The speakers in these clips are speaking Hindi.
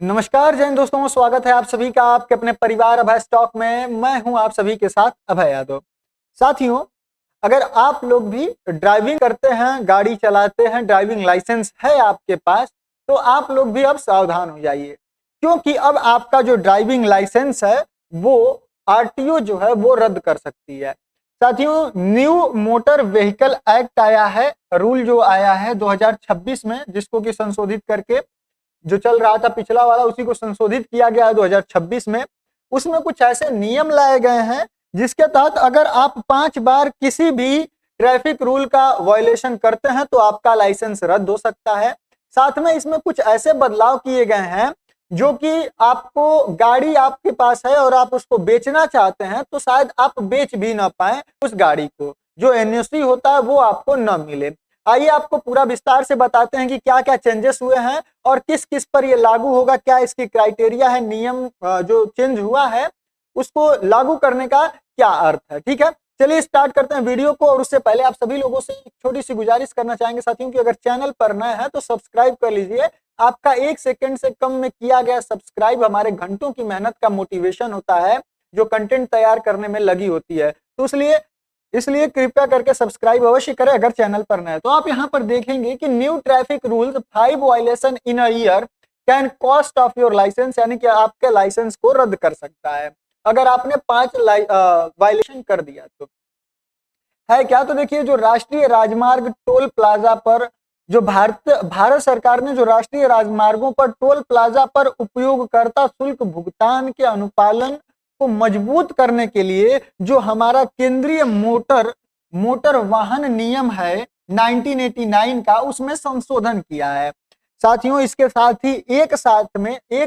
नमस्कार जैन दोस्तों, स्वागत है आप सभी का आपके अपने परिवार अभय स्टॉक में। मैं हूं आप सभी के साथ अभय यादव। साथियों, अगर आप लोग भी ड्राइविंग करते हैं, गाड़ी चलाते हैं, ड्राइविंग लाइसेंस है आपके पास, तो आप लोग भी अब सावधान हो जाइए, क्योंकि अब आपका जो ड्राइविंग लाइसेंस है वो आरटीओ जो है वो रद्द कर सकती है। साथियों, न्यू मोटर व्हीकल एक्ट आया है, रूल जो आया है 2026 में, जिसको कि संशोधित करके जो चल रहा था पिछला वाला उसी को संशोधित किया गया है 2026 में। उसमें कुछ ऐसे नियम लाए गए हैं जिसके तहत अगर आप 5 बार किसी भी ट्रैफिक रूल का वायलेशन करते हैं तो आपका लाइसेंस रद्द हो सकता है। साथ में इसमें कुछ ऐसे बदलाव किए गए हैं जो कि आपको गाड़ी आपके पास है और आप उसको बेचना चाहते हैं तो शायद आप बेच भी ना पाए उस गाड़ी को, जो एनओसी होता है वो आपको न मिले। आइए आपको पूरा विस्तार से बताते हैं कि क्या क्या चेंजेस हुए हैं और किस किस पर ये लागू होगा, क्या इसकी क्राइटेरिया है, नियम जो चेंज हुआ है उसको लागू करने का क्या अर्थ है। ठीक है, चलिए स्टार्ट करते हैं वीडियो को। और उससे पहले आप सभी लोगों से एक छोटी सी गुजारिश करना चाहेंगे साथियों कि अगर चैनल पर नए हैं तो सब्सक्राइब कर लीजिए। आपका 1 सेकंड से कम में किया गया सब्सक्राइब हमारे घंटों की मेहनत का मोटिवेशन होता है जो कंटेंट तैयार करने में लगी होती है। तो इसलिए कृपया करके सब्सक्राइब अवश्य करें अगर चैनल पर नए। तो आप यहां पर देखेंगे कि new traffic rules 5 violation in a year can cost of your license, यानी कि आपके लाइसेंस को रद्द कर सकता है अगर आपने 5 वायलेशन कर दिया तो। है क्या, तो देखिए, जो राष्ट्रीय राजमार्ग टोल प्लाजा पर जो भारत सरकार ने जो राष्ट्रीय राजमार्गों पर टोल प्लाजा पर उपयोगकर्ता शुल्क भुगतान के अनुपालन को मजबूत करने के लिए जो हमारा केंद्रीय मोटर वाहन नियम है 1989 का, उसमें संशोधन किया है। साथियों, इसके साथ ही एक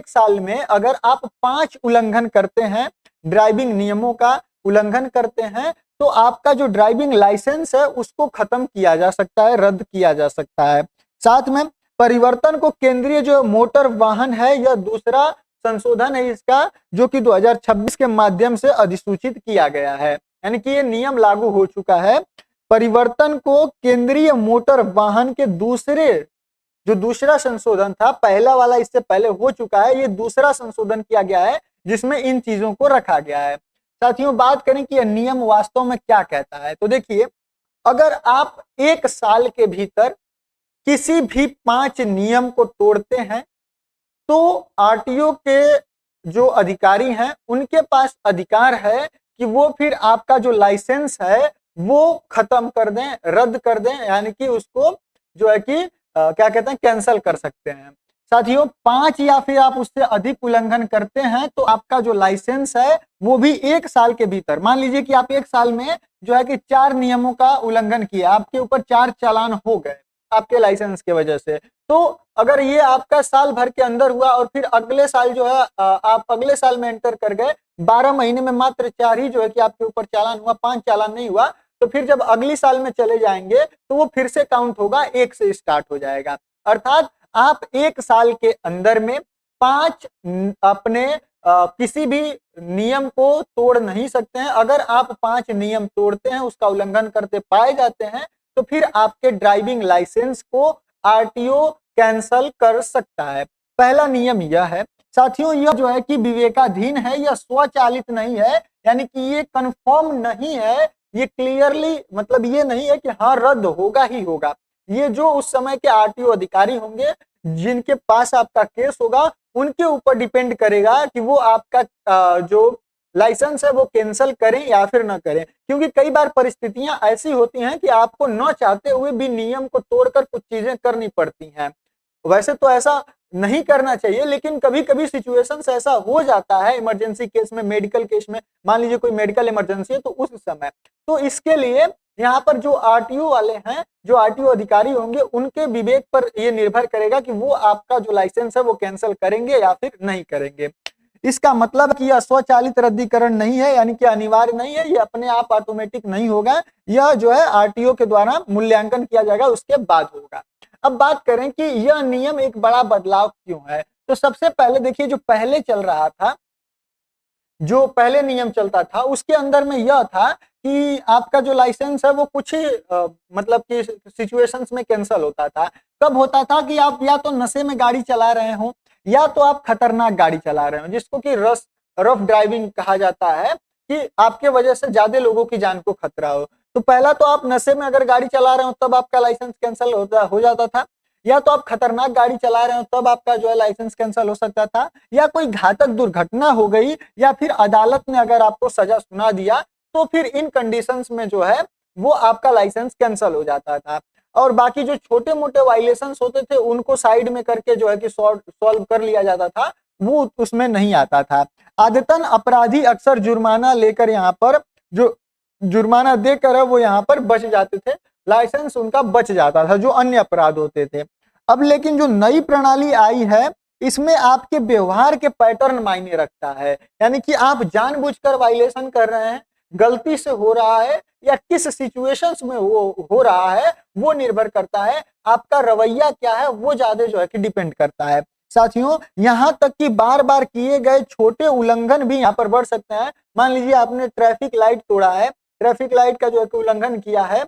साल में अगर आप 5 उल्लंघन करते हैं, ड्राइविंग नियमों का उल्लंघन करते हैं, तो आपका जो ड्राइविंग लाइसेंस है उसको खत्म किया जा सकता है, रद्द किया जा सकता है। साथ में परिवर्तन को केंद्रीय जो मोटर वाहन है, यह दूसरा संशोधन है इसका, जो कि 2026 के माध्यम से अधिसूचित किया गया है, यानी कि ये नियम लागू हो चुका है। परिवर्तन को केंद्रीय मोटर वाहन के जो दूसरा संशोधन था, पहला वाला इससे पहले हो चुका है, ये दूसरा संशोधन किया गया है जिसमें इन चीजों को रखा गया है। साथियों, बात करें कि यह नियम वास्तव में क्या कहता है, तो देखिए, अगर आप 1 साल के भीतर किसी भी 5 नियम को तोड़ते हैं तो आरटीओ के जो अधिकारी हैं उनके पास अधिकार है कि वो फिर आपका जो लाइसेंस है वो खत्म कर दें, रद्द कर दें, यानी कि उसको जो है कि क्या कहते हैं, कैंसल कर सकते हैं। साथियों, 5 या फिर आप उससे अधिक उल्लंघन करते हैं तो आपका जो लाइसेंस है वो भी 1 साल के भीतर, मान लीजिए कि आप 1 साल में जो है कि 4 नियमों का उल्लंघन किया, आपके ऊपर 4 चालान हो गए आपके लाइसेंस के वजह से, तो अगर ये आपका साल भर के अंदर हुआ और फिर अगले साल जो है आप अगले साल में एंटर कर गए, 12 महीने में मात्र 4 ही जो है कि आपके ऊपर चालान हुआ, 5 चालान नहीं हुआ, तो फिर जब अगली साल में चले जाएंगे तो वो फिर से काउंट होगा, 1 से स्टार्ट हो जाएगा। अर्थात आप 1 साल के अंदर में 5 अपने किसी भी नियम को तोड़ नहीं सकते हैं। अगर आप 5 नियम तोड़ते हैं, उसका उल्लंघन करते पाए जाते हैं, तो फिर आपके ड्राइविंग लाइसेंस को आरटीओ कैंसल कर सकता है। पहला नियम यह है साथियों, यह जो है कि विवेकाधीन है, यह स्वचालित नहीं है, यानी कि ये कंफर्म नहीं है, ये क्लियरली मतलब ये नहीं है कि हाँ रद्द होगा ही होगा। ये जो उस समय के आरटीओ अधिकारी होंगे जिनके पास आपका केस होगा उनके ऊपर डिपेंड करेगा कि वो आपका जो लाइसेंस है वो कैंसल करें या फिर ना करें, क्योंकि कई बार परिस्थितियां ऐसी होती हैं कि आपको न चाहते हुए भी नियम को तोड़कर कुछ चीजें करनी पड़ती हैं। वैसे तो ऐसा नहीं करना चाहिए, लेकिन कभी कभी सिचुएशंस ऐसा हो जाता है, इमरजेंसी केस में, मेडिकल केस में, मान लीजिए कोई मेडिकल इमरजेंसी है तो उस समय, तो इसके लिए यहाँ पर जो आरटीओ वाले हैं, जो आरटीओ अधिकारी होंगे, उनके विवेक पर यह निर्भर करेगा कि वो आपका जो लाइसेंस है वो कैंसिल करेंगे या फिर नहीं करेंगे। इसका मतलब कि यह स्वचालित रद्दीकरण नहीं है, यानी कि अनिवार्य नहीं है, ये अपने आप ऑटोमेटिक नहीं होगा, यह जो है आरटीओ के द्वारा मूल्यांकन किया जाएगा, उसके बाद होगा। अब बात करें कि यह नियम एक बड़ा बदलाव क्यों है, तो सबसे पहले देखिए, जो पहले चल रहा था, जो पहले नियम चलता था उसके अंदर में यह था कि आपका जो लाइसेंस है वो कुछ ही मतलब कि सिचुएशंस में कैंसिल होता था। कब होता था कि आप या तो नशे में गाड़ी चला रहे हो, या तो आप खतरनाक गाड़ी चला रहे हो, जिसको कि रफ ड्राइविंग कहा जाता है, कि आपके वजह से ज्यादा लोगों की जान को खतरा हो। तो पहला तो आप नशे में अगर गाड़ी चला रहे हो तब आपका लाइसेंस कैंसिल हो जाता था, या तो आप खतरनाक गाड़ी चला रहे हो तब आपका जो है लाइसेंस कैंसिल हो सकता था, या कोई घातक दुर्घटना हो गई, या फिर अदालत ने अगर आपको सजा सुना दिया, तो फिर इन कंडीशंस में जो है वो आपका लाइसेंस कैंसिल हो जाता था। और बाकी जो छोटे मोटे वायलेशंस होते थे उनको साइड में करके जो है कि सॉल्व कर लिया जाता था, वो उसमें नहीं आता था। आदतन अपराधी अक्सर जुर्माना लेकर यहाँ पर जो जुर्माना देकर है वो यहाँ पर बच जाते थे, लाइसेंस उनका बच जाता था जो अन्य अपराध होते थे। अब लेकिन जो नई प्रणाली आई है इसमें आपके व्यवहार के पैटर्न मायने रखता है, यानी कि आप जानबूझकर वायलेशन कर रहे हैं, गलती से हो रहा है, या किस सिचुएशंस में वो हो रहा है वो निर्भर करता है, आपका रवैया क्या है वो ज्यादा जो है कि डिपेंड करता है। साथियों, यहाँ तक कि बार बार किए गए छोटे उल्लंघन भी यहाँ पर बढ़ सकते हैं। मान लीजिए आपने ट्रैफिक लाइट तोड़ा है, ट्रैफिक लाइट का जो है कि उल्लंघन किया है,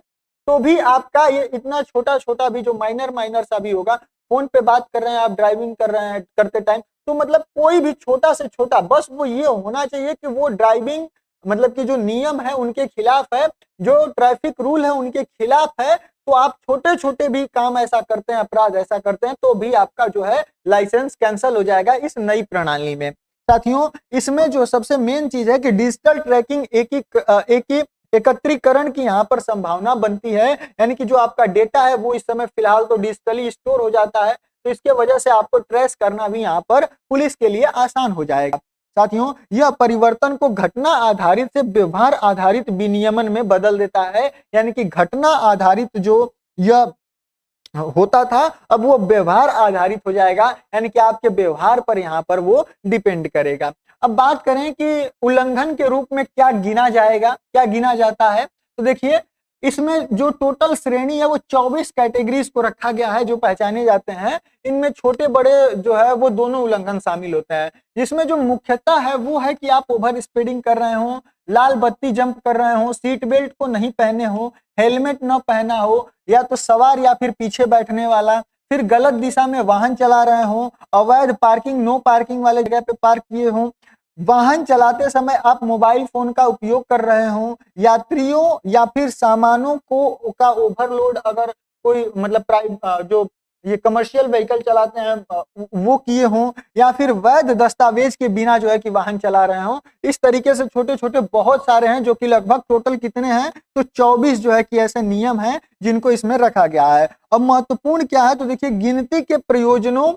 तो भी आपका ये इतना छोटा छोटा भी जो माइनर सा भी होगा, फोन पे बात कर रहे हैं आप, ड्राइविंग कर रहे हैं करते टाइम, तो मतलब कोई भी छोटा से छोटा, बस वो ये होना चाहिए कि वो ड्राइविंग मतलब कि जो नियम है उनके खिलाफ है, जो ट्रैफिक रूल है उनके खिलाफ है, तो आप छोटे छोटे भी काम ऐसा करते हैं, अपराध ऐसा करते हैं, तो भी आपका जो है लाइसेंस कैंसिल हो जाएगा इस नई प्रणाली में। साथियों, इसमें जो सबसे मेन चीज है कि डिजिटल ट्रैकिंग एक ही एकत्रीकरण की यहाँ पर संभावना बनती है, यानी कि जो आपका डेटा है वो इस समय फिलहाल तो डिजिटली स्टोर हो जाता है, तो इसके वजह से आपको ट्रेस करना भी यहाँ पर पुलिस के लिए आसान हो जाएगा। साथियों, यह परिवर्तन को घटना आधारित से व्यवहार आधारित विनियमन में बदल देता है, यानी कि घटना आधारित जो यह होता था अब वो व्यवहार आधारित हो जाएगा, यानी कि आपके व्यवहार पर यहाँ पर वो डिपेंड करेगा। अब बात करें कि उल्लंघन के रूप में क्या गिना जाएगा, क्या गिना जाता है, तो देखिए इसमें जो टोटल श्रेणी है वो 24 कैटेगरीज को रखा गया है जो पहचाने जाते हैं। इनमें छोटे बड़े जो है वो दोनों उल्लंघन शामिल होते हैं, जिसमें जो मुख्यतः है वो है कि आप ओवर स्पीडिंग कर रहे हो, लाल बत्ती जंप कर रहे हो, सीट बेल्ट को नहीं पहने हो, हेलमेट न पहना हो, या तो सवार या फिर पीछे बैठने वाला, फिर गलत दिशा में वाहन चला रहे हो, अवैध पार्किंग नो पार्किंग वाले जगह पे पार्क किए हो, वाहन चलाते समय आप मोबाइल फोन का उपयोग कर रहे हो, यात्रियों या फिर सामानों को का ओवरलोड अगर कोई मतलब जो ये कमर्शियल व्हीकल चलाते हैं वो किए हों, या फिर वैध दस्तावेज के बिना जो है कि वाहन चला रहे हो। इस तरीके से छोटे छोटे बहुत सारे हैं जो कि लगभग टोटल कितने हैं, तो 24 जो है कि ऐसे नियम हैं जिनको इसमें रखा गया है। अब महत्वपूर्ण क्या है, तो देखिए गिनती के प्रयोजनों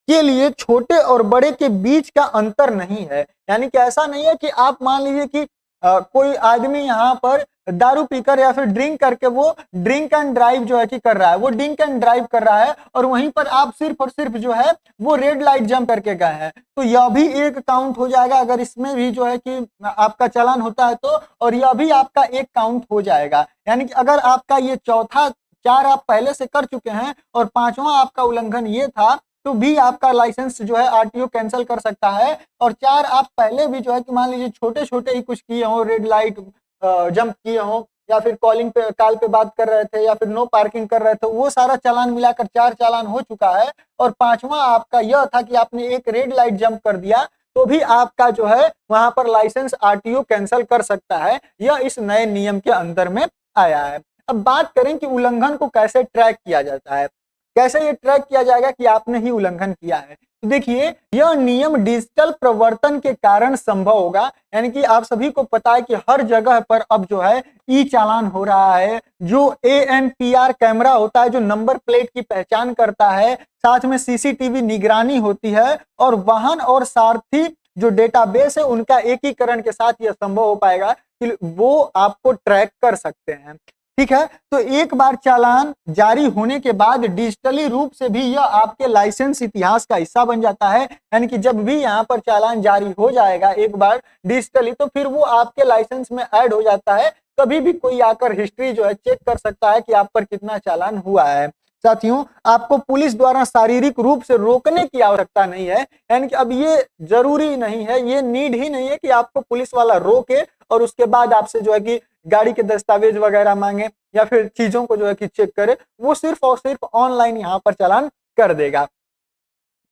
के लिए छोटे और बड़े के बीच का अंतर नहीं है, यानी कि ऐसा नहीं है कि आप मान लीजिए कि कोई आदमी यहाँ पर दारू पीकर या फिर ड्रिंक करके वो ड्रिंक एंड ड्राइव जो है कि कर रहा है, वो ड्रिंक एंड ड्राइव कर रहा है, और वहीं पर आप सिर्फ और सिर्फ जो है वो रेड लाइट जंप करके गए हैं, तो यह भी एक काउंट हो जाएगा अगर इसमें भी जो है कि आपका चालान होता है तो, और यह भी आपका एक काउंट हो जाएगा। यानी कि अगर आपका ये चौथा, 4 आप पहले से कर चुके हैं और 5वां आपका उल्लंघन ये था, तो भी आपका लाइसेंस जो है आरटीओ कैंसिल कर सकता है। और 4 आप पहले भी जो है कि मान लीजिए छोटे छोटे ही कुछ किए हो, रेड लाइट जंप किए हो, या फिर कॉलिंग पे कॉल पे बात कर रहे थे, या फिर नो पार्किंग कर रहे थे, वो सारा चालान मिलाकर 4 चालान हो चुका है, और 5वां आपका यह था कि आपने एक रेड लाइट जंप कर दिया, तो भी आपका जो है वहां पर लाइसेंस आरटीओ कैंसिल कर सकता है। यह इस नए नियम के अंदर में आया है। अब बात करें कि उल्लंघन को कैसे ट्रैक किया जाता है, कैसे ये ट्रैक किया जाएगा कि आपने ही उल्लंघन किया है, तो देखिए यह नियम डिजिटल प्रवर्तन के कारण संभव होगा, यानी कि आप सभी को पता है कि हर जगह पर अब जो है ई चालान हो रहा है, जो ANPR कैमरा होता है जो नंबर प्लेट की पहचान करता है, साथ में सीसीटीवी निगरानी होती है, और वाहन और सारथी जो डेटाबेस है उनका एकीकरण के साथ यह संभव हो पाएगा कि वो आपको ट्रैक कर सकते हैं। ठीक है, तो एक बार चालान जारी होने के बाद डिजिटली रूप से भी यह आपके लाइसेंस इतिहास का हिस्सा बन जाता है, यानी कि जब भी यहाँ पर चालान जारी हो जाएगा एक बार डिजिटली, तो फिर वो आपके लाइसेंस में ऐड हो जाता है। कभी भी कोई आकर हिस्ट्री जो है चेक कर सकता है कि आप पर कितना चालान हुआ है। साथियों, आपको पुलिस द्वारा शारीरिक रूप से रोकने की आवश्यकता नहीं है, यानी कि अब ये जरूरी नहीं है, ये नीड ही नहीं है कि आपको पुलिस वाला रोके और उसके बाद आपसे जो है कि गाड़ी के दस्तावेज वगैरह मांगे या फिर चीजों को जो है कि चेक करे, वो सिर्फ और सिर्फ ऑनलाइन यहाँ पर चालान कर देगा।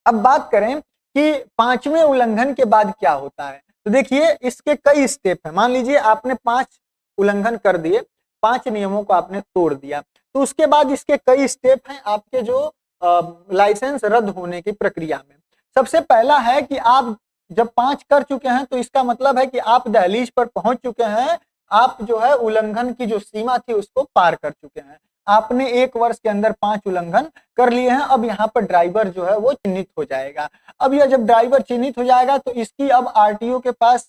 अब बात करें कि पांचवें उल्लंघन के बाद क्या होता है, तो देखिए इसके कई स्टेप हैं। मान लीजिए आपने 5 उल्लंघन कर दिए, 5 नियमों को आपने तोड़ दिया, तो उसके बाद इसके कई स्टेप हैं आपके जो लाइसेंस रद्द होने की प्रक्रिया में। सबसे पहला है कि आप जब 5 कर चुके हैं तो इसका मतलब है कि आप दहलीज पर पहुंच चुके हैं, आप जो है उल्लंघन की जो सीमा थी उसको पार कर चुके हैं। आपने 1 वर्ष के अंदर 5 उल्लंघन कर लिए हैं। अब यहाँ पर ड्राइवर जो है वो चिन्हित हो जाएगा। अब यह जब ड्राइवर चिन्हित हो जाएगा तो इसकी अब आरटीओ के पास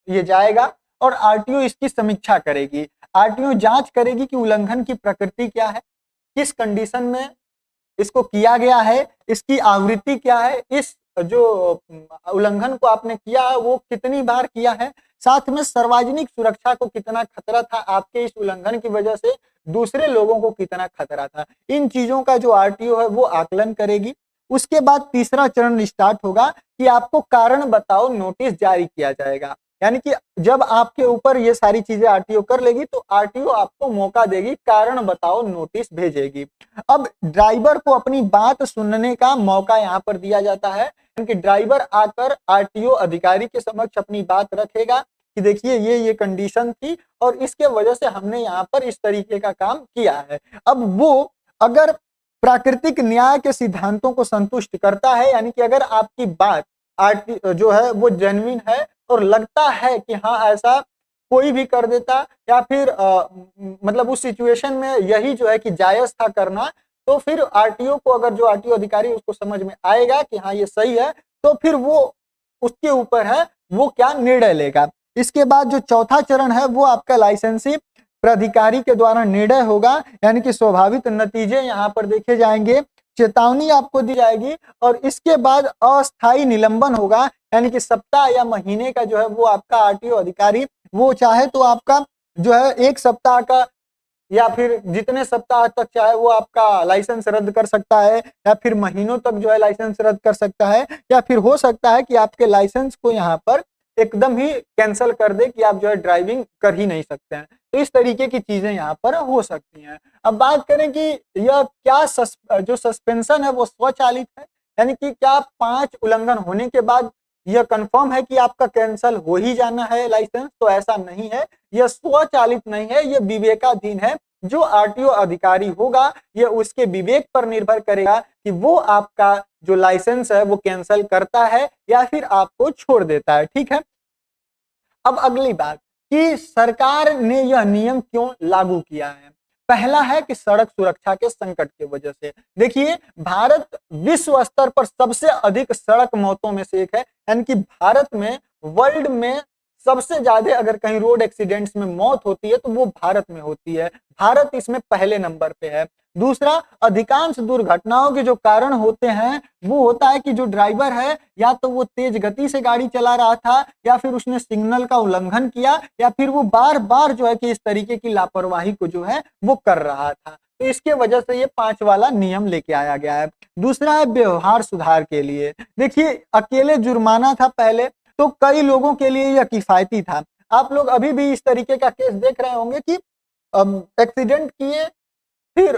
ये जाएगा और आरटीओ इसकी समीक्षा करेगी। आरटीओ जांच करेगी कि उल्लंघन की प्रकृति क्या है, किस कंडीशन में इसको किया गया है, इसकी आवृत्ति क्या है, इस जो उल्लंघन को आपने किया है वो कितनी बार किया है, साथ में सार्वजनिक सुरक्षा को कितना खतरा था, आपके इस उल्लंघन की वजह से दूसरे लोगों को कितना खतरा था। इन चीजों का जो आरटीओ है वो आकलन करेगी। उसके बाद तीसरा चरण स्टार्ट होगा कि आपको कारण बताओ नोटिस जारी किया जाएगा। यानी कि जब आपके ऊपर ये सारी चीजें आरटीओ कर लेगी तो आरटीओ आपको मौका देगी, कारण बताओ नोटिस भेजेगी। अब ड्राइवर को अपनी बात सुनने का मौका यहाँ पर दिया जाता है, क्योंकि ड्राइवर आकर आरटीओ अधिकारी के समक्ष अपनी बात रखेगा कि देखिए ये कंडीशन थी और इसके वजह से हमने यहाँ पर इस तरीके का काम किया है। अब वो अगर प्राकृतिक न्याय के सिद्धांतों को संतुष्ट करता है, यानी कि अगर आपकी बात जो है वो जेन्युइन है और लगता है कि हाँ ऐसा कोई भी कर देता या फिर मतलब उस सिचुएशन में यही जो है कि जायज था करना, तो फिर आरटीओ को, अगर जो आरटीओ अधिकारी उसको समझ में आएगा कि हाँ ये सही है, तो फिर वो उसके ऊपर है वो क्या निर्णय लेगा। इसके बाद जो चौथा चरण है वो आपका लाइसेंसी प्राधिकारी के द्वारा निर्णय होगा, यानी कि स्वाभाविक नतीजे यहाँ पर देखे जाएंगे, चेतावनी आपको दी जाएगी और इसके बाद अस्थायी निलंबन होगा, यानी कि सप्ताह या महीने का जो है वो आपका आरटीओ अधिकारी वो चाहे तो आपका जो है 1 सप्ताह का या फिर जितने सप्ताह तक चाहे वो आपका लाइसेंस रद्द कर सकता है, या फिर महीनों तक जो है लाइसेंस रद्द कर सकता है, या फिर हो सकता है कि आपके लाइसेंस को यहाँ पर एकदम ही कैंसिल कर दे कि आप जो है ड्राइविंग कर ही नहीं सकते हैं। तो इस तरीके की चीजें यहाँ पर हो सकती हैं। अब बात करें कि यह क्या जो सस्पेंशन है वो स्वचालित है, यानी कि क्या 5 उल्लंघन होने के बाद यह कंफर्म है कि आपका कैंसिल हो ही जाना है लाइसेंस, तो ऐसा नहीं है। यह स्वचालित नहीं है, यह विवेकाधीन है। जो आरटीओ अधिकारी होगा यह उसके विवेक पर निर्भर करेगा कि वो आपका जो लाइसेंस है वो कैंसिल करता है या फिर आपको छोड़ देता है। ठीक है। अब अगली बात कि सरकार ने यह नियम क्यों लागू किया है। पहला है कि सड़क सुरक्षा के संकट की वजह से। देखिए भारत विश्व स्तर पर सबसे अधिक सड़क मौतों में से एक है, यानी कि भारत में वर्ल्ड में सबसे ज्यादा अगर कहीं रोड एक्सीडेंट्स में मौत होती है तो वो भारत में होती है। भारत इसमें पहले नंबर पे है। दूसरा, अधिकांश दुर्घटनाओं के जो कारण होते हैं वो होता है कि जो ड्राइवर है या तो वो तेज गति से गाड़ी चला रहा था, या फिर उसने सिग्नल का उल्लंघन किया, या फिर वो बार बार जो है कि इस तरीके की लापरवाही को जो है वो कर रहा था। तो इसके वजह से ये 5 वाला नियम लेके आया गया है। दूसरा है व्यवहार सुधार के लिए। देखिए अकेले जुर्माना था पहले, तो कई लोगों के लिए यह किफायती था। आप लोग अभी भी इस तरीके का केस देख रहे होंगे कि एक्सीडेंट किए, फिर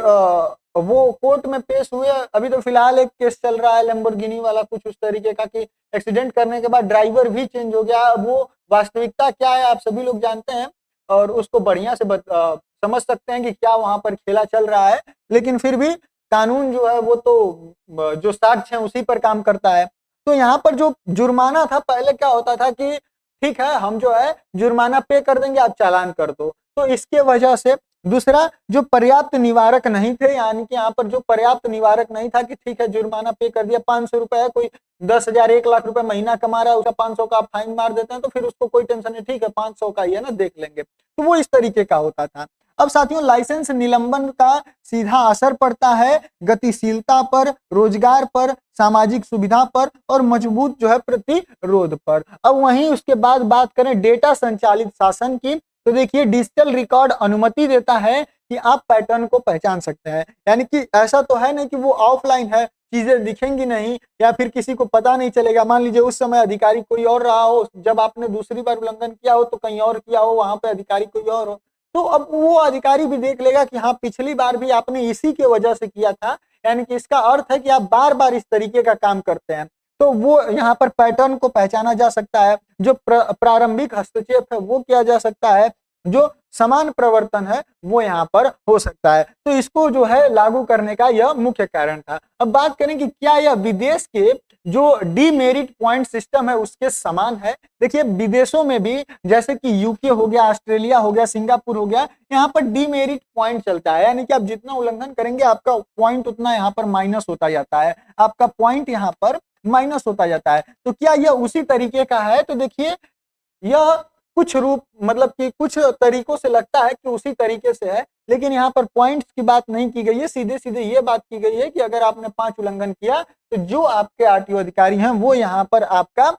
वो कोर्ट में पेश हुए। अभी तो फिलहाल एक केस चल रहा है लैम्बोर्गिनी वाला, कुछ उस तरीके का कि एक्सीडेंट करने के बाद ड्राइवर भी चेंज हो गया। अब वो वास्तविकता क्या है आप सभी लोग जानते हैं और उसको बढ़िया से समझ सकते हैं कि क्या वहां पर खेला चल रहा है, लेकिन फिर भी कानून जो है वो तो जो साक्ष्य है उसी पर काम करता है। तो यहाँ पर जो जुर्माना था पहले क्या होता था कि ठीक है हम जो है जुर्माना पे कर देंगे, आप चालान कर दो, तो इसके वजह से। दूसरा, जो पर्याप्त निवारक नहीं थे, यानी कि यहाँ पर जो पर्याप्त निवारक नहीं था कि ठीक है जुर्माना पे कर दिया, 500 रुपए है, कोई 10,000 1 लाख रुपए महीना कमा रहा है, उसका 500 का आप फाइन मार देते हैं तो फिर उसको कोई टेंशन नहीं, ठीक है 500 का ही है ना, देख लेंगे। तो वो इस तरीके का होता था। अब साथियों लाइसेंस निलंबन का सीधा असर पड़ता है गतिशीलता पर, रोजगार पर, सामाजिक सुविधा पर और मजबूत जो है प्रतिरोध पर। अब वहीं उसके बाद बात करें डेटा संचालित शासन की, तो देखिए डिजिटल रिकॉर्ड अनुमति देता है कि आप पैटर्न को पहचान सकते हैं। यानी कि ऐसा तो है नहीं कि वो ऑफलाइन है, चीजें दिखेंगी नहीं या फिर किसी को पता नहीं चलेगा। मान लीजिए उस समय अधिकारी कोई और रहा हो, जब आपने दूसरी बार उल्लंघन किया हो तो कहीं और किया हो, वहां पे अधिकारी कोई और हो, तो अब वो अधिकारी भी देख लेगा कि हाँ पिछली बार भी आपने इसी के वजह से किया था, यानी कि इसका अर्थ है कि आप बार बार इस तरीके का काम करते हैं, तो वो यहाँ पर पैटर्न को पहचाना जा सकता है। जो प्रारंभिक हस्तक्षेप है वो किया जा सकता है, जो समान प्रवर्तन है वो यहाँ पर हो सकता है। तो इसको जो है लागू करने का यह मुख्य कारण था। अब बात करें कि क्या यह विदेश के जो डीमेरिट पॉइंट सिस्टम है उसके समान है। देखिए विदेशों में भी जैसे कि यूके हो गया, ऑस्ट्रेलिया हो गया, सिंगापुर हो गया, यहाँ पर डीमेरिट पॉइंट चलता है, यानी कि आप जितना उल्लंघन करेंगे आपका पॉइंट उतना यहाँ पर माइनस होता जाता है, आपका पॉइंट यहाँ पर माइनस होता जाता है। तो क्या यह उसी तरीके का है? तो देखिए यह कुछ रूप मतलब कि कुछ तरीकों से लगता है कि उसी तरीके से है, लेकिन यहाँ पर पॉइंट्स की बात नहीं की गई है, सीधे सीधे ये बात की गई है कि अगर आपने 5 उल्लंघन किया तो जो आपके आरटीओ अधिकारी हैं वो यहाँ पर आपका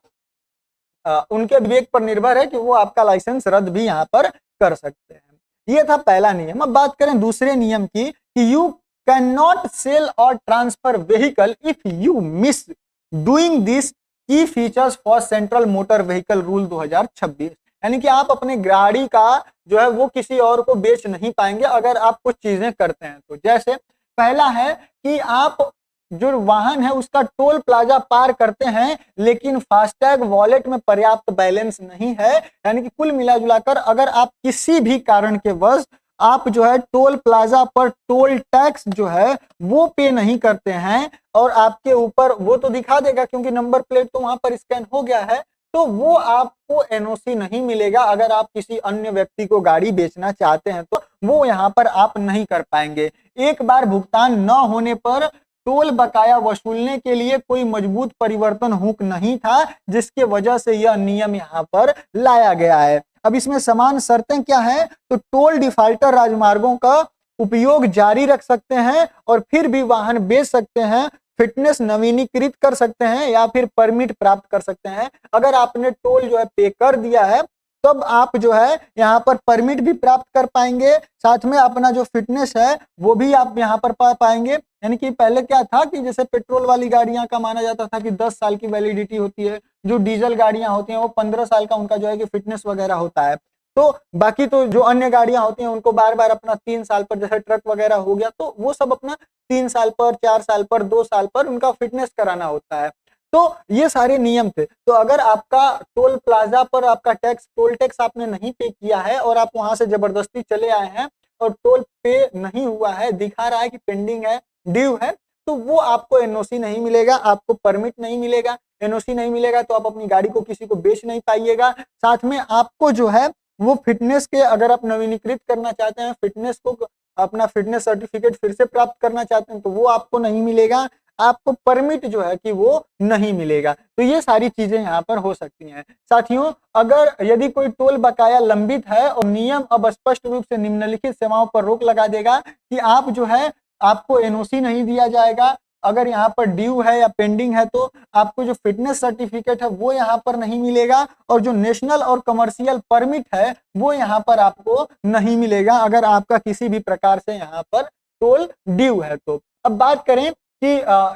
उनके विवेक पर निर्भर है कि वो आपका लाइसेंस रद्द भी यहाँ पर कर सकते हैं। ये था पहला नियम। अब बात करें दूसरे नियम की कि यू कैन नॉट सेल और transfer vehicle if you miss doing this key features for central motor vehicle rule 2026, यानी कि आप अपने गाड़ी का जो है वो किसी और को बेच नहीं पाएंगे अगर आप कुछ चीजें करते हैं। तो जैसे पहला है कि आप जो वाहन है उसका टोल प्लाजा पार करते हैं लेकिन फास्टैग वॉलेट में पर्याप्त बैलेंस नहीं है, यानी कि कुल मिला जुलाकर अगर आप किसी भी कारण के वश आप जो है टोल प्लाजा पर टोल टैक्स जो है वो पे नहीं करते हैं और आपके ऊपर वो तो दिखा देगा क्योंकि नंबर प्लेट तो वहां पर स्कैन हो गया है, तो वो आपको एनओसी नहीं मिलेगा। अगर आप किसी अन्य व्यक्ति को गाड़ी बेचना चाहते हैं तो वो यहाँ पर आप नहीं कर पाएंगे। एक बार भुगतान न होने पर टोल बकाया वसूलने के लिए कोई मजबूत परिवर्तन हुक नहीं था, जिसके वजह से यह नियम यहाँ पर लाया गया है। अब इसमें समान शर्तें क्या है? तो टोल डिफाल्टर राजमार्गों का उपयोग जारी रख सकते हैं और फिर भी वाहन बेच सकते हैं, फिटनेस नवीनीकृत कर सकते हैं या फिर परमिट प्राप्त कर सकते हैं। अगर आपने टोल जो है पे कर दिया है तब आप जो है यहाँ पर परमिट भी प्राप्त कर पाएंगे, साथ में अपना जो फिटनेस है वो भी आप यहाँ पर पा पाएंगे। यानी कि पहले क्या था कि जैसे पेट्रोल वाली गाड़ियां का माना जाता था कि 10 साल की वैलिडिटी होती है, जो डीजल गाड़ियां होती हैं वो 15 साल का उनका जो है कि फिटनेस वगैरह होता है, तो बाकी तो जो अन्य गाड़ियां होती हैं उनको बार बार अपना 3 साल पर, जैसे ट्रक वगैरह हो गया तो वो सब अपना 3 साल पर, 4 साल पर, 2 साल पर उनका फिटनेस कराना होता है। तो ये सारे नियम थे। तो अगर आपका टोल प्लाजा पर आपका टोल टैक्स आपने नहीं पे किया है और आप वहां से जबरदस्ती चले आए हैं और टोल पे नहीं हुआ है, दिखा रहा है कि पेंडिंग है, ड्यू है, तो वो आपको एनओसी नहीं मिलेगा, आपको परमिट नहीं मिलेगा। एनओसी नहीं मिलेगा तो आप अपनी गाड़ी को किसी को बेच नहीं पाइएगा। साथ में आपको जो है वो फिटनेस के, अगर आप नवीनीकृत करना चाहते हैं, फिटनेस को अपना फिटनेस सर्टिफिकेट फिर से प्राप्त करना चाहते हैं तो वो आपको नहीं मिलेगा, आपको परमिट जो है कि वो नहीं मिलेगा। तो ये सारी चीजें यहाँ पर हो सकती हैं। साथियों, अगर यदि कोई टोल बकाया लंबित है और नियम अब स्पष्ट रूप से निम्नलिखित सेवाओं पर रोक लगा देगा कि आप जो है आपको एनओसी नहीं दिया जाएगा, अगर यहाँ पर ड्यू है या पेंडिंग है तो आपको जो फिटनेस सर्टिफिकेट है वो यहाँ पर नहीं मिलेगा और जो नेशनल और कमर्शियल परमिट है वो यहाँ पर आपको नहीं मिलेगा अगर आपका किसी भी प्रकार से यहाँ पर टोल ड्यू है। तो अब बात करें कि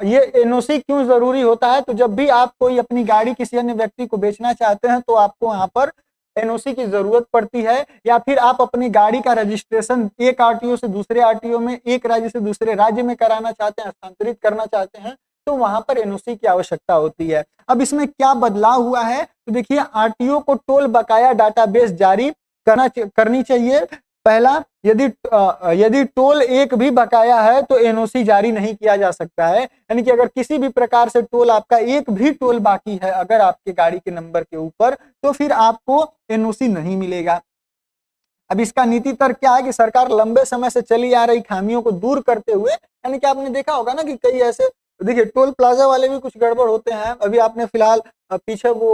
ये एनओसी क्यों जरूरी होता है। तो जब भी आप कोई अपनी गाड़ी किसी अन्य व्यक्ति को बेचना चाहते हैं तो आपको यहाँ पर एनओसी की जरूरत पड़ती है, या फिर आप अपनी गाड़ी का रजिस्ट्रेशन एक आरटीओ से दूसरे आरटीओ में, एक राज्य से दूसरे राज्य में कराना चाहते हैं, हस्तांतरित करना चाहते हैं, तो वहां पर एनओसी की आवश्यकता होती है। अब इसमें क्या बदलाव हुआ है? तो देखिए आरटीओ को टोल बकाया डाटाबेस जारी करनी चाहिए। पहला, यदि टोल एक भी बकाया है तो एनओसी जारी नहीं किया जा सकता है, यानी कि अगर किसी भी प्रकार से टोल आपका एक भी टोल बाकी है अगर आपके गाड़ी के नंबर के ऊपर, तो फिर आपको एनओसी नहीं मिलेगा। अब इसका नीति तर्क क्या है कि सरकार लंबे समय से चली आ रही खामियों को दूर करते हुए, यानी कि आपने देखा होगा ना कि कई ऐसे, देखिए टोल प्लाजा वाले भी कुछ गड़बड़ होते हैं। अभी आपने फिलहाल पीछे वो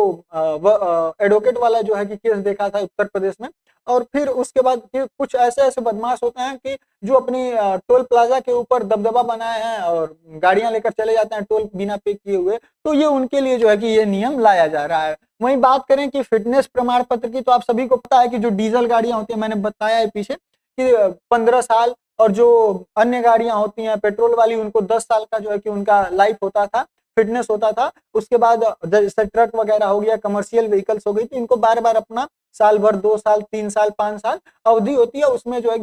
एडवोकेट वाला जो है कि केस देखा था उत्तर प्रदेश में, और फिर उसके बाद फिर कुछ ऐसे ऐसे बदमाश होते हैं कि जो अपनी टोल प्लाजा के ऊपर दबदबा बनाए हैं और गाड़ियां लेकर चले जाते हैं टोल बिना पे किए हुए, तो ये उनके लिए जो है कि ये नियम लाया जा रहा है। वहीं बात करें कि फिटनेस प्रमाण पत्र की, तो आप सभी को पता है कि जो डीजल गाड़ियां होती हैं, मैंने बताया है पीछे कि 15 साल, और जो अन्य गाड़ियां होती हैं पेट्रोल वाली उनको 10 साल का जो है कि उनका लाइफ होता था, फिटनेस होता था। उसके बाद जैसे ट्रक वगैरह हो गया, कमर्शियल व्हीकल्स हो गई, तो इनको बार बार अपना साल भर, 2 साल, 3 साल, 5 साल अवधि होती है। उसमें जो है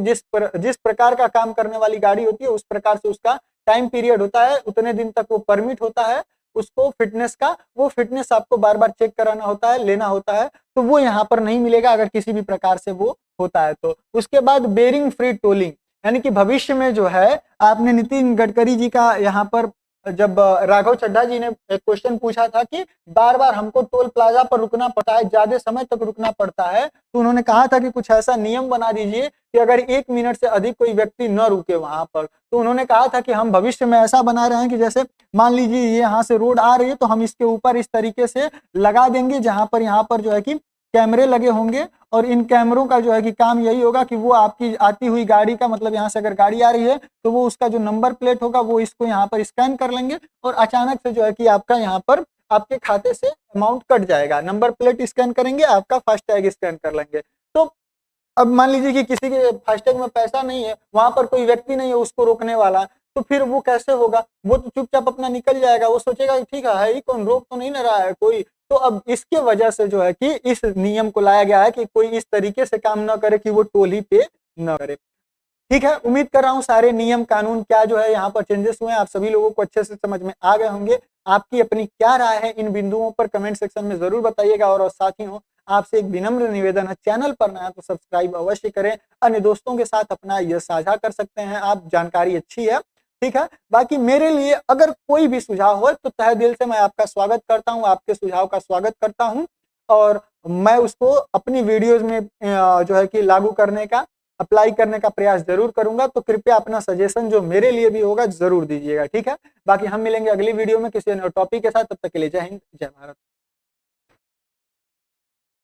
जिस प्रकार का काम करने वाली गाड़ी होती है उस प्रकार से उसका टाइम पीरियड होता है, उतने दिन तक वो परमिट होता है उसको फिटनेस का, वो फिटनेस आपको बार बार चेक कराना होता है, लेना होता है, तो वो यहाँ पर नहीं मिलेगा अगर किसी भी प्रकार से वो होता है तो। उसके बाद बेरिंग फ्री टोलिंग, यानी कि भविष्य में जो है आपने नितिन गडकरी जी का यहाँ पर जब राघव चड्ढा जी ने एक क्वेश्चन पूछा था कि बार बार हमको टोल प्लाजा पर रुकना पड़ता है, ज्यादा समय तक रुकना पड़ता है, तो उन्होंने कहा था कि कुछ ऐसा नियम बना दीजिए कि अगर 1 मिनट से अधिक कोई व्यक्ति न रुके वहां पर। तो उन्होंने कहा था कि हम भविष्य में ऐसा बना रहे हैं कि जैसे मान लीजिए ये यहाँ से रोड आ रही है तो हम इसके ऊपर इस तरीके से लगा देंगे जहां पर यहाँ पर जो है कि कैमरे लगे होंगे, और इन कैमरों का जो है कि काम यही होगा कि वो आपकी आती हुई गाड़ी का, मतलब यहाँ से अगर गाड़ी आ रही है तो वो उसका जो नंबर प्लेट होगा वो इसको यहाँ पर स्कैन कर लेंगे और अचानक से जो है कि आपका यहाँ पर आपके खाते से अमाउंट कट जाएगा। नंबर प्लेट स्कैन करेंगे, आपका फास्टैग स्कैन कर लेंगे। तो अब मान लीजिए कि किसी के फास्टैग में पैसा नहीं है, वहां पर कोई व्यक्ति नहीं है उसको रोकने वाला, तो फिर वो कैसे होगा? वो तो चुपचाप अपना निकल जाएगा, वो सोचेगा कि ठीक है ही कौन, रोक तो नहीं ना रहा है कोई। तो अब इसके वजह से जो है कि इस नियम को लाया गया है कि कोई इस तरीके से काम ना करे कि वो टोल ही पे न करे। ठीक है, उम्मीद कर रहा हूँ सारे नियम कानून क्या जो है यहाँ पर चेंजेस हुए हैं, आप सभी लोगों को अच्छे से समझ में आ गए होंगे। आपकी अपनी क्या राय है इन बिंदुओं पर कमेंट सेक्शन में जरूर बताइएगा। और साथियों, आपसे एक विनम्र निवेदन है, चैनल पर नया तो सब्सक्राइब अवश्य करें, अन्य दोस्तों के साथ अपना यह साझा कर सकते हैं आप, जानकारी अच्छी है। ठीक है, बाकी मेरे लिए अगर कोई भी सुझाव हो तो तहे दिल से मैं आपका स्वागत करता हूं, आपके सुझाव का स्वागत करता हूं, और मैं उसको अपनी वीडियोज में जो है कि लागू करने का, अप्लाई करने का प्रयास जरूर करूंगा। तो कृपया अपना सजेशन जो मेरे लिए भी होगा जरूर दीजिएगा। ठीक है, बाकी हम मिलेंगे अगली वीडियो में किसी अन्य टॉपिक के साथ, तब तक के लिए जय हिंद, जय भारत।